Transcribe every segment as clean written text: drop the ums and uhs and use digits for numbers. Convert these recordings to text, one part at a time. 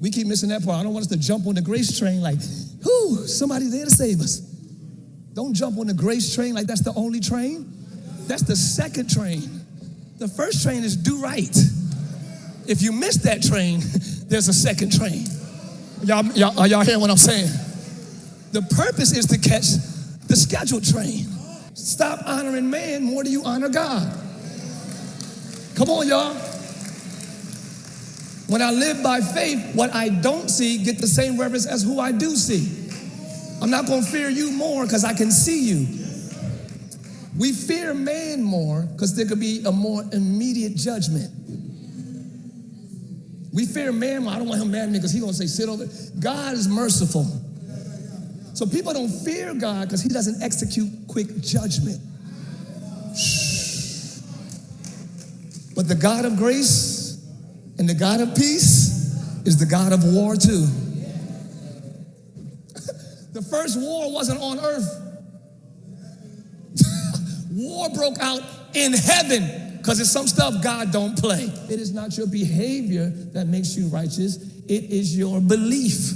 We keep missing that part. I don't want us to jump on the grace train like, whoo, somebody's there to save us. Don't jump on the grace train like that's the only train. That's the second train. The first train is do right. If you miss that train, there's a second train. Are y'all hearing what I'm saying? The purpose is to catch the scheduled train. Stop honoring man more than you honor God. Come on, y'all. When I live by faith, what I don't see get the same reverence as who I do see. I'm not going to fear you more because I can see you. We fear man more because there could be a more immediate judgment. We fear man more. I don't want him mad at me because he's going to say, sit over. God is merciful. So people don't fear God because he doesn't execute quick judgment. Shh. But the God of grace and the God of peace is the God of war too. The first war wasn't on earth. War broke out in heaven because it's some stuff God don't play. It is not your behavior that makes you righteous. It is your belief.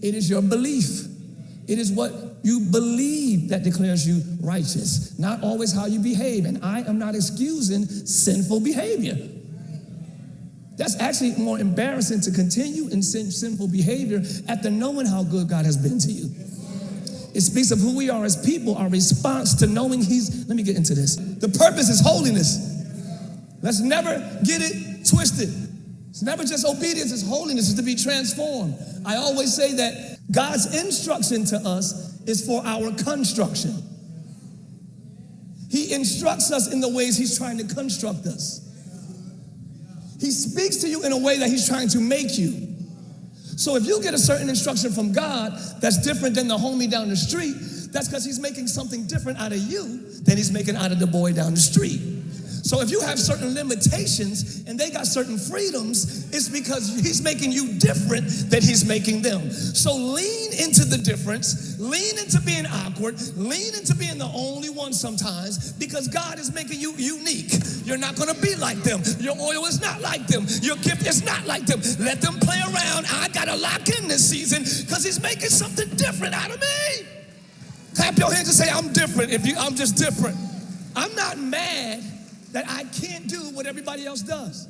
It is your belief. It is what you believe that declares you righteous, not always how you behave. And I am not excusing sinful behavior. That's actually more embarrassing to continue in sinful behavior after knowing how good God has been to you. It speaks of who we are as people, our response to knowing let me get into this. The purpose is holiness. Let's never get it twisted. It's never just obedience, it's holiness, it's to be transformed. I always say that God's instruction to us is for our construction. He instructs us in the ways he's trying to construct us. He speaks to you in a way that he's trying to make you. So if you get a certain instruction from God that's different than the homie down the street, that's because he's making something different out of you than he's making out of the boy down the street. So if you have certain limitations and they got certain freedoms, it's because he's making you different than he's making them. So lean into the difference, lean into being awkward, lean into being the only one sometimes, because God is making you unique. You're not going to be like them. Your oil is not like them. Your gift is not like them. Let them play around. I got to lock in this season because he's making something different out of me. Clap your hands and say, I'm different. I'm just different. I'm not mad that I can't do what everybody else does.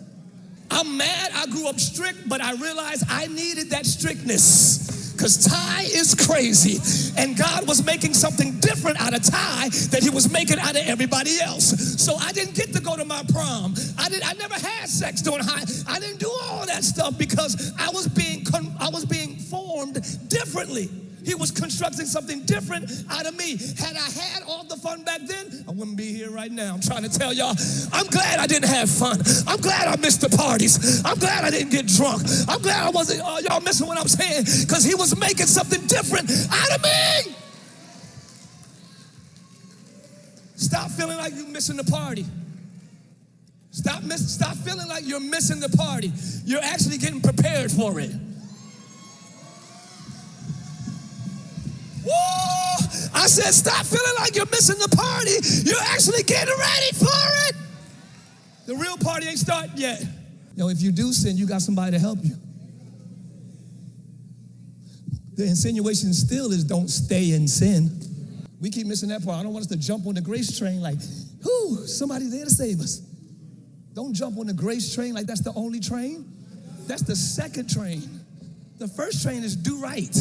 I'm mad I grew up strict, but I realized I needed that strictness because Tye is crazy, and God was making something different out of Tye that he was making out of everybody else. So I didn't get to go to my prom. I never had sex during high. I didn't do all that stuff because I was being formed differently. He was constructing something different out of me. Had I had all the fun back then, I wouldn't be here right now. I'm trying to tell y'all, I'm glad I didn't have fun. I'm glad I missed the parties. I'm glad I didn't get drunk. I'm glad I wasn't, y'all missing what I'm saying, because he was making something different out of me. Stop feeling like you're missing the party. Stop feeling like you're missing the party. You're actually getting prepared for it. Woo! I said, stop feeling like you're missing the party. You're actually getting ready for it. The real party ain't started yet. If you do sin, you got somebody to help you. The insinuation still is don't stay in sin. We keep missing that part. I don't want us to jump on the grace train like, whoo, somebody's there to save us. Don't jump on the grace train like that's the only train. That's the second train. The first train is do right.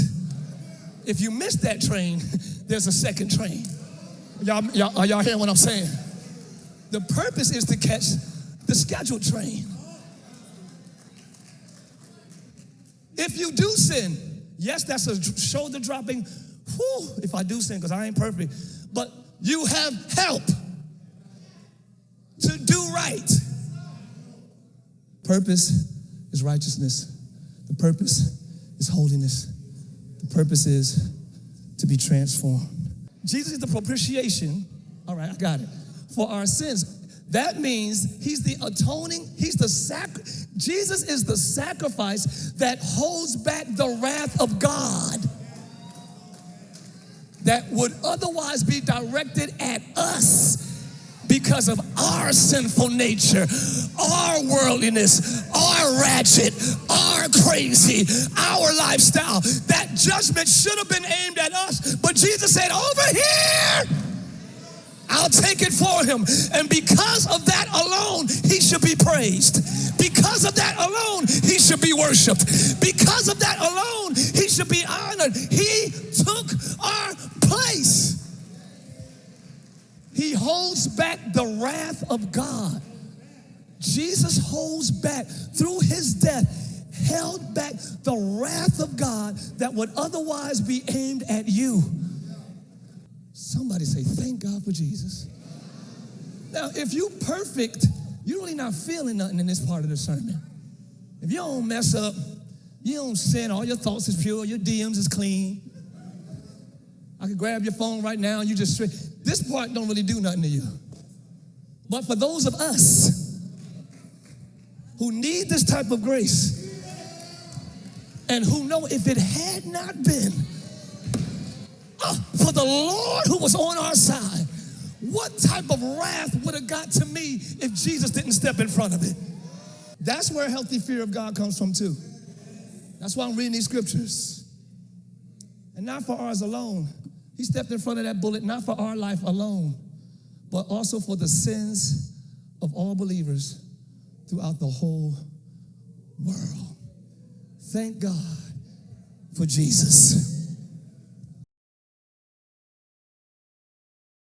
If you miss that train, there's a second train. Are y'all hearing what I'm saying? The purpose is to catch the scheduled train. If you do sin, yes, that's a shoulder dropping, whew, if I do sin, because I ain't perfect, but you have help to do right. Purpose is righteousness. The purpose is holiness. The purpose is to be transformed. Jesus is the propitiation, all right, I got it, for our sins. That means he's the atoning, Jesus is the sacrifice that holds back the wrath of God that would otherwise be directed at us because of our sinful nature, our worldliness, our ratchet, our crazy, our lifestyle. That judgment should have been aimed at us, but Jesus said, over here, I'll take it for him. And because of that alone, he should be praised. Because of that alone, he should be worshiped. Because of that alone, he should be honored. He took our place. He holds back the wrath of God. Jesus holds back, through his death, held back the wrath of God that would otherwise be aimed at you. Somebody say, thank God for Jesus. Now, if you perfect, you're really not feeling nothing in this part of the sermon. If you don't mess up, you don't sin, all your thoughts is pure, your DMs is clean. I could grab your phone right now and you just straight. This part don't really do nothing to you. But for those of us who need this type of grace and who know if it had not been for the Lord who was on our side, what type of wrath would have got to me if Jesus didn't step in front of it? That's where healthy fear of God comes from too. That's why I'm reading these scriptures. And not for ours alone. He stepped in front of that bullet, not for our life alone, but also for the sins of all believers throughout the whole world. Thank God for Jesus.